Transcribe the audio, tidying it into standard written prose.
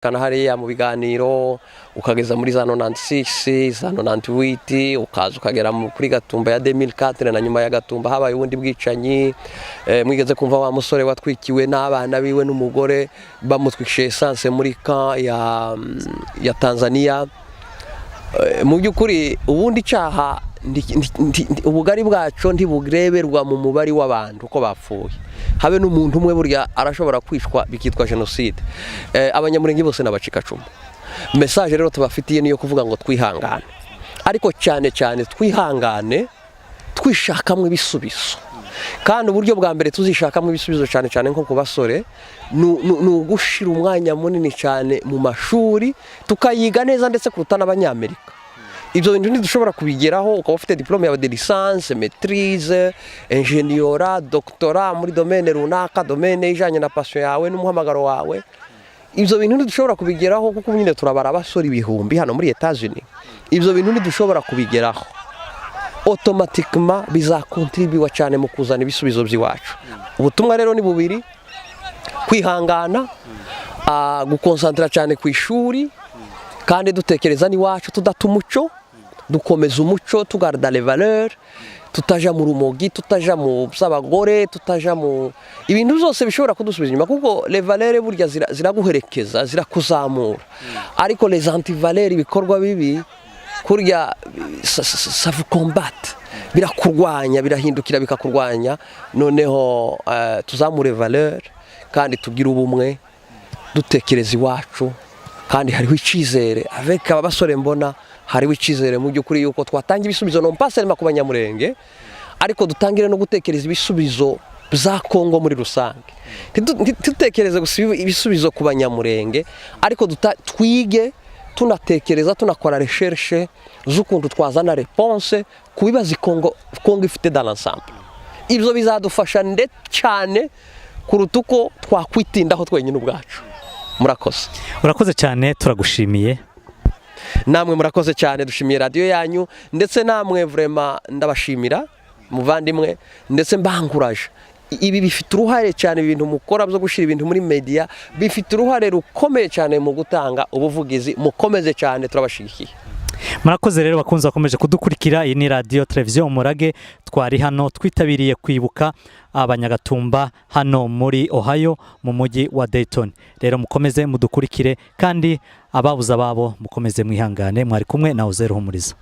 kana hariya mu biganiro ukageza muri za 96 za 98 ukaza ukagera kuri Gatumba ya 2004 na nyuma ya Gatumba habaye ubundi bwicanyi mwigeze kumva wa musore watwikiwe n'abana biwe n'umugore bamutwikishe essence muri ka ya Tanzania. Mu byukuri ubundi cyaha ubugari bwacu ntibureberwa mu mubari w'abantu uko bapfuye, habe n'umuntu umwe burya arashobora kwishwa bikitwa genocide. Abanyamurenge bose n'abacikacumu. Message rero tubafitiye niyo kuvuga ngo twihangane, ariko cyane cyane twihangane twishakamwe ibisubizo. Kandi uburyo bwa mbere tuzishakamwe ibisubizo cyane cyane nko ku basore nugushira umwanya munini cyane mu mashuri tukayiga neza ndetse kuruta n'abanyamerika. Ibyo bintu ntidushobora kubigeraho ukaba ufite diplome ya de licence, maîtrise, ingénieura, doctorat muri domaine runaka, domaine ijanye na passion yawe n'umuhamagaro wawe. Ibyo bintu ntidushobora kubigeraho kuko nyine turabara abasore ibihumbi hano muri Etats-Unis. Ibyo bintu ntidushobora kubigeraho. Automatiquement bizakontribuwa cyane mu kuzana ibisubizo by'iwacu. Ubutumwa rero ni bubiri: kwihangana, gukonsantra cyane ku ishuri, kandi dutekereza ni wacu tudata umuco, dukomeza umuco, tugarda les valeurs, tutaja mu rumogi, tutaja mu by'abagore, tutaja mu ibintu byose bishobora kudusubiza inyuma, kuko les valeurs burya ziraguherekeza, zirakuzamura. Ariko les anti-valeurs ibikorwa bibi kurya ça vous combat, birakurwanya, birahindukira bikakurwanya. Noneho tuzamure valeurs kandi tugira ubumwe, dutekereza iwacu, kandi hariho icizere. Avec aba basore mbona hariho icizere mu by'ukuri yuko twatanga ibisubizo no mpasere makubanyamurenge, ariko dutangire no gutekereza ibisubizo bya Kongo muri rusange. Tutekereze gusiba ibisubizo ku banyamurenge, ariko twige tunatekereza, tunakora recherche z'ukuntu twazana réponse ku bibazo Kongo ifite dans l'ensemble. Ibyo bizadufasha ndetse cyane kuruta uko twakwitindaho twenyine ubwacu. Murakoze cyane, turagushimiye. Namwe murakoze cyane, dushimiye radio yanyu, ndetse namwe vraiment ndabashimira muvandimwe, ndetse mbanguraje. Ibi bifite uruhare cyane, ibintu mukora byo gushira ibintu muri media bifite uruhare rukomeye cyane mu gutanga ubuvugizi. Mukomeze cyane, turabashigikiye. Murakoze rero bakunze bakomeje kudukurikira. Iyi ni radio televiziyo Umurage, twari hano twitabiriye kwibuka abanyagatumba hano muri Ohio mu mujyi wa Dayton. Rero mukomeze mudukurikire, kandi ababuza babo mukomeze mwihangane. Mwari kumwe na Ozeru Humuriza.